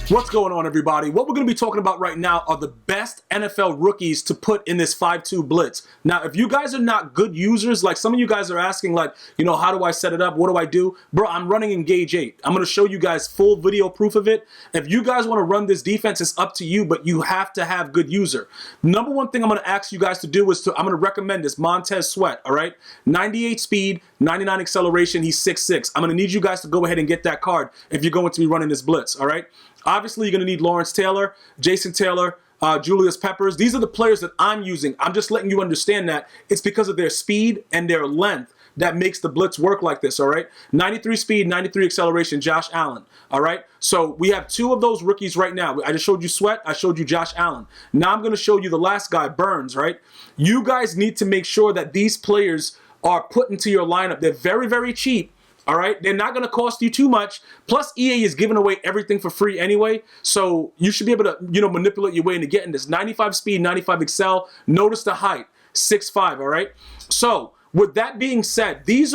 What's going on, everybody? What we're going to be talking about right now are the best NFL rookies to put in this 5-2 blitz. Now, if you guys are not good users, like some of you guys are asking, like, you know, how do I set it up? What do I do? Bro, I'm running Engage 8. I'm going to show you guys full video proof of it. If you guys want to run this defense, it's up to you, but you have to have good user. Number one thing I'm going to ask you guys to do is I'm going to recommend this Montez Sweat, all right? 98 speed, 99 acceleration, he's 6'6". I'm going to need you guys to go ahead and get that card if you're going to be running this blitz, all right? Obviously, you're going to need Lawrence Taylor, Jason Taylor, Julius Peppers. These are the players that I'm using. I'm just letting you understand that it's because of their speed and their length that makes the blitz work like this, all right? 93 speed, 93 acceleration, Josh Allen, all right? So we have two of those rookies right now. I just showed you Sweat. I showed you Josh Allen. Now I'm going to show you the last guy, Burns, right? You guys need to make sure that these players are put into your lineup. They're very, very cheap. All right, they're not going to cost you too much. Plus, EA is giving away everything for free anyway, so you should be able to, you know, manipulate your way into getting this. 95 speed, 95 excel. Notice the height, 6'5". All right. So with that being said, these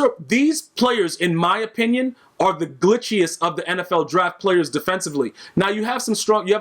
players, in my opinion, are the glitchiest of the NFL draft players defensively. Now you have a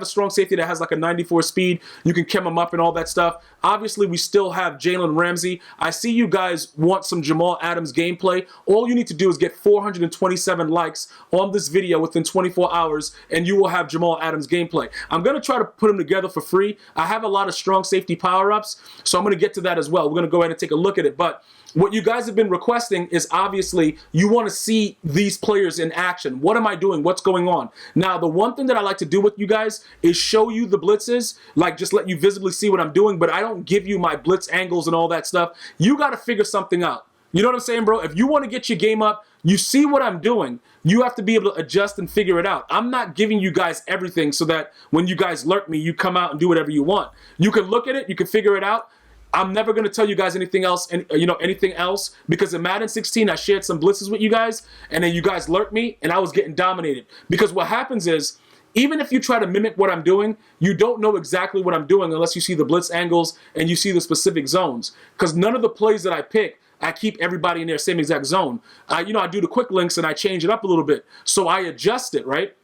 strong safety that has like a 94 speed. You can chem him up and all that stuff. Obviously, we still have Jalen Ramsey. I see you guys want some Jamal Adams gameplay. All you need to do is get 427 likes on this video within 24 hours, and you will have Jamal Adams gameplay. I'm going to try to put them together for free. I have a lot of strong safety power-ups, so I'm going to get to that as well. We're going to go ahead and take a look at it, but what you guys have been requesting is obviously you want to see these players in action. What am I doing? What's going on? Now, the one thing that I like to do with you guys is show you the blitzes, like just let you visibly see what I'm doing, but I don't give you my blitz angles and all that stuff. You got to figure something out. You know what I'm saying, bro? If you want to get your game up, you see what I'm doing, you have to be able to adjust and figure it out. I'm not giving you guys everything so that when you guys lurk me, you come out and do whatever you want. You can look at it, you can figure it out. I'm never going to tell you guys anything else, and anything else, because in Madden 16, I shared some blitzes with you guys, and then you guys lurked me, and I was getting dominated. Because what happens is, even if you try to mimic what I'm doing, you don't know exactly what I'm doing unless you see the blitz angles and you see the specific zones. Because none of the plays that I pick, I keep everybody in their same exact zone. I do the quick links and I change it up a little bit. So I adjust it, right?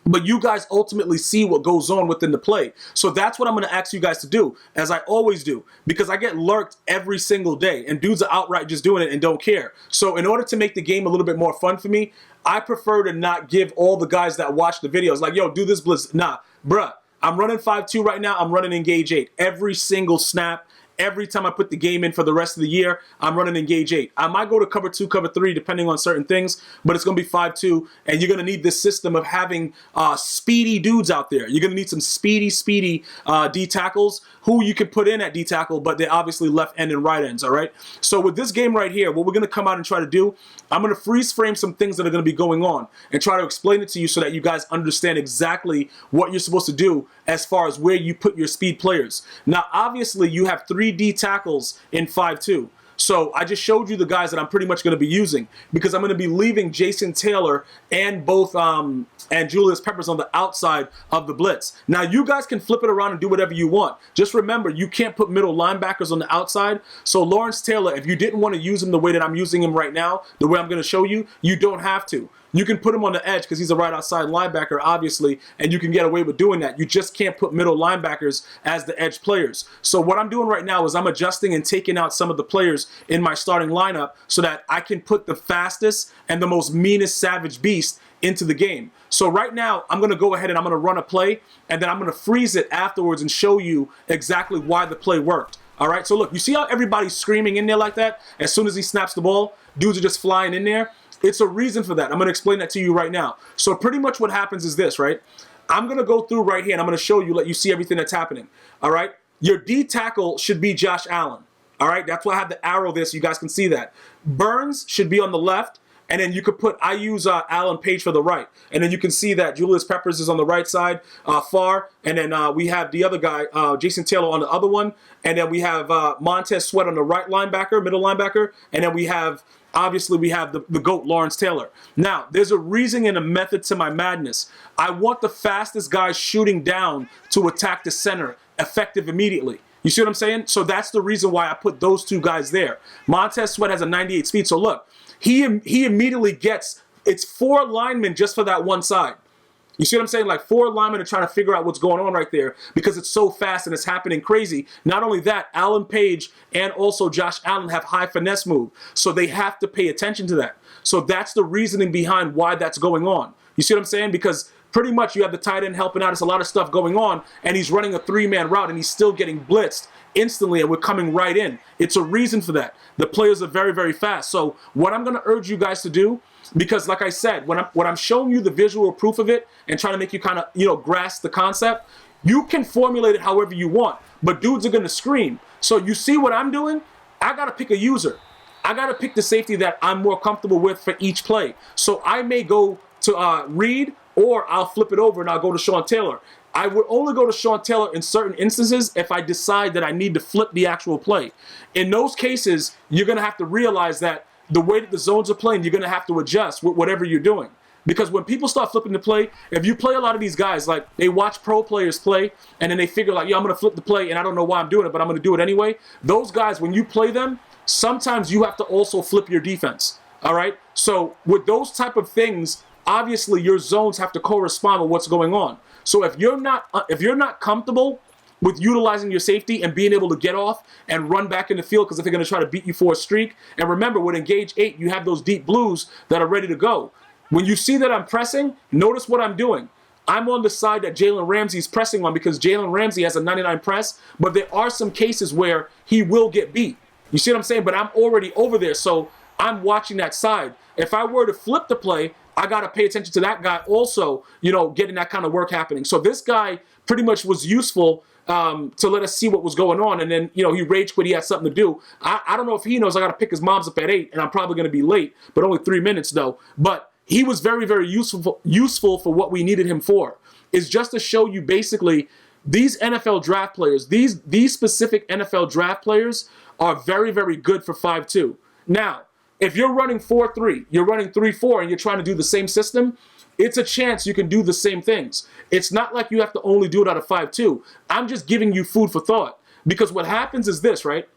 But you guys ultimately see what goes on within the play. So that's what I'm going to ask you guys to do, as I always do, because I get lurked every single day, and dudes are outright just doing it and don't care. So in order to make the game a little bit more fun for me, I prefer to not give all the guys that watch the videos, like, yo, do this blitz. Nah, bruh, I'm running 5-2 right now. I'm running Engage 8. Every single snap. Every time I put the game in for the rest of the year, I'm running Engage 8. I might go to cover 2, cover 3, depending on certain things, but it's going to be 5-2, and you're going to need this system of having speedy dudes out there. You're going to need some speedy D tackles who you can put in at D tackle, but they're obviously left end and right ends, all right? So with this game right here, what we're going to come out and try to do, I'm going to freeze frame some things that are going to be going on and try to explain it to you so that you guys understand exactly what you're supposed to do as far as where you put your speed players. Now, obviously, you have 3 D tackles in 5-2. So I just showed you the guys that I'm pretty much going to be using, because I'm going to be leaving Jason Taylor and both and Julius Peppers on the outside of the blitz. Now, you guys can flip it around and do whatever you want. Just remember, you can't put middle linebackers on the outside. So Lawrence Taylor, if you didn't want to use him the way that I'm using him right now, the way I'm going to show you, you don't have to. You can put him on the edge because he's a right outside linebacker, obviously, and you can get away with doing that. You just can't put middle linebackers as the edge players. So what I'm doing right now is I'm adjusting and taking out some of the players in my starting lineup so that I can put the fastest and the most meanest savage beast into the game. So right now, I'm going to go ahead and I'm going to run a play, and then I'm going to freeze it afterwards and show you exactly why the play worked. All right, so look, you see how everybody's screaming in there like that? As soon as he snaps the ball, dudes are just flying in there. It's a reason for that. I'm going to explain that to you right now. So pretty much what happens is this, right? I'm going to go through right here, and I'm going to show you, let you see everything that's happening. All right? Your D tackle should be Josh Allen. All right? That's why I have the arrow there so you guys can see that. Burns should be on the left, and then you could put, I use Alan Page for the right. And then you can see that Julius Peppers is on the right side, far. And then we have the other guy, Jason Taylor, on the other one. And then we have Montez Sweat on the right linebacker, middle linebacker. And then we have, obviously, we have the GOAT, Lawrence Taylor. Now, there's a reason and a method to my madness. I want the fastest guys shooting down to attack the center effective immediately. You see what I'm saying? So that's the reason why I put those two guys there. Montez Sweat has a 98 speed. So look, he immediately gets, it's 4 linemen just for that one side. You see what I'm saying? Like 4 linemen are trying to figure out what's going on right there because it's so fast and it's happening crazy. Not only that, Alan Page and also Josh Allen have high finesse move. So they have to pay attention to that. So that's the reasoning behind why that's going on. You see what I'm saying? Because pretty much you have the tight end helping out. There's a lot of stuff going on, and he's running a 3-man route, and he's still getting blitzed instantly, and we're coming right in. It's a reason for that. The players are very, very fast. So what I'm going to urge you guys to do, because like I said, when I'm showing you the visual proof of it and trying to make you kind of, grasp the concept, you can formulate it however you want, but dudes are going to scream. So you see what I'm doing? I got to pick a user. I got to pick the safety that I'm more comfortable with for each play. So I may go to Reed, or I'll flip it over and I'll go to Sean Taylor. I would only go to Sean Taylor in certain instances if I decide that I need to flip the actual play. In those cases, you're going to have to realize that the way that the zones are playing, you're going to have to adjust with whatever you're doing. Because when people start flipping the play, if you play a lot of these guys, like they watch pro players play, and then they figure like, I'm going to flip the play, and I don't know why I'm doing it, but I'm going to do it anyway. Those guys, when you play them, sometimes you have to also flip your defense. All right? So with those type of things, obviously your zones have to correspond with what's going on. So if you're not comfortable with utilizing your safety and being able to get off and run back in the field because if they're going to try to beat you for a streak, and remember with Engage 8, you have those deep blues that are ready to go. When you see that I'm pressing, notice what I'm doing. I'm on the side that Jalen Ramsey's pressing on because Jalen Ramsey has a 99 press, but there are some cases where he will get beat. You see what I'm saying? But I'm already over there, so I'm watching that side. If I were to flip the play, I got to pay attention to that guy also, getting that kind of work happening. So this guy pretty much was useful to let us see what was going on. And then, he rage quit. He had something to do. I don't know if he knows I got to pick his mom's up at 8, and I'm probably going to be late, but only 3 minutes though. But he was very, very useful for what we needed him for. Is just to show you basically these NFL draft players, these specific NFL draft players are very, very good for 5-2. Now, if you're running 4-3, you're running 3-4, and you're trying to do the same system, it's a chance you can do the same things. It's not like you have to only do it out of 5-2. I'm just giving you food for thought. Because what happens is this, right?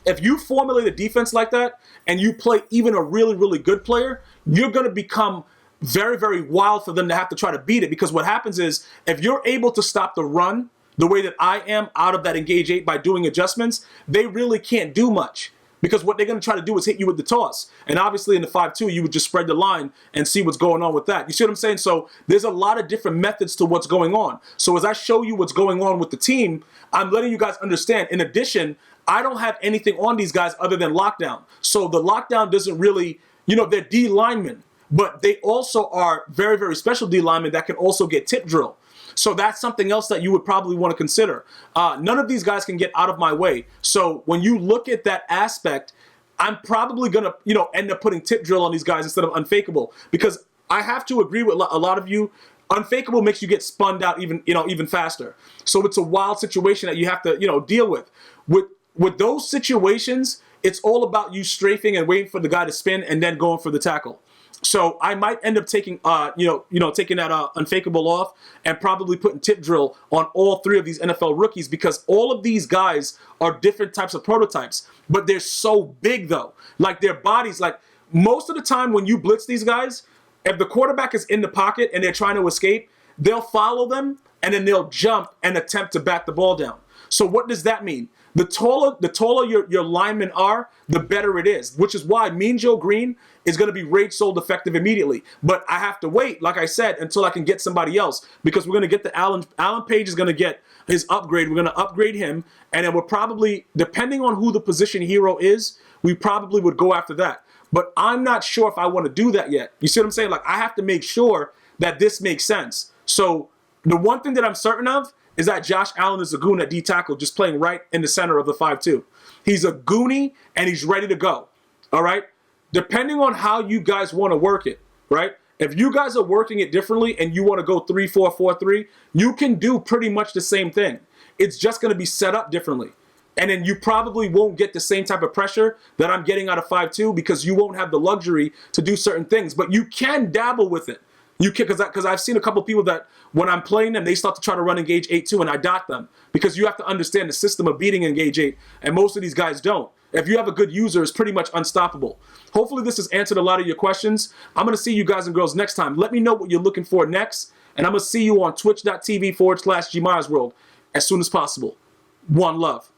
If you formulate a defense like that and you play even a really, really good player, you're going to become very, very wild for them to have to try to beat it. Because what happens is if you're able to stop the run the way that I am out of that Engage 8 by doing adjustments, they really can't do much. Because what they're going to try to do is hit you with the toss. And obviously in the 5-2, you would just spread the line and see what's going on with that. You see what I'm saying? So there's a lot of different methods to what's going on. So as I show you what's going on with the team, I'm letting you guys understand. In addition, I don't have anything on these guys other than lockdown. So the lockdown doesn't really, they're D linemen. But they also are very, very special D linemen that can also get tip drill. So that's something else that you would probably want to consider. None of these guys can get out of my way. So when you look at that aspect, I'm probably going to, end up putting tip drill on these guys instead of unfakeable. Because I have to agree with a lot of you. Unfakeable makes you get spun out even faster. So it's a wild situation that you have to, deal with. With those situations, it's all about you strafing and waiting for the guy to spin and then going for the tackle. So I might end up taking, taking that unfakeable off and probably putting tip drill on all 3 of these NFL rookies because all of these guys are different types of prototypes, but they're so big though. Like their bodies, like most of the time when you blitz these guys, if the quarterback is in the pocket and they're trying to escape, they'll follow them and then they'll jump and attempt to bat the ball down. So what does that mean? The taller your linemen are, the better it is, which is why Mean Joe Green is going to be rate sold effective immediately. But I have to wait, like I said, until I can get somebody else because we're going to get the Alan Page is going to get his upgrade. We're going to upgrade him, and then we're probably, depending on who the position hero is, we probably would go after that. But I'm not sure if I want to do that yet. You see what I'm saying? Like I have to make sure that this makes sense. So the one thing that I'm certain of is that Josh Allen is a goon at D tackle, just playing right in the center of the 5-2. He's a goonie, and he's ready to go, all right? Depending on how you guys want to work it, right? If you guys are working it differently and you want to go 3-4, 4-3, you can do pretty much the same thing. It's just going to be set up differently. And then you probably won't get the same type of pressure that I'm getting out of 5-2 because you won't have the luxury to do certain things. But you can dabble with it. You can, because I've seen a couple of people that when I'm playing them, they start to try to run Engage 8 too, and I dot them because you have to understand the system of beating Engage 8, and most of these guys don't. if you have a good user, is pretty much unstoppable. Hopefully this has answered a lot of your questions. I'm going to see you guys and girls next time. Let me know what you're looking for next, and I'm going to see you on twitch.tv/GmiasWorld as soon as possible. One love.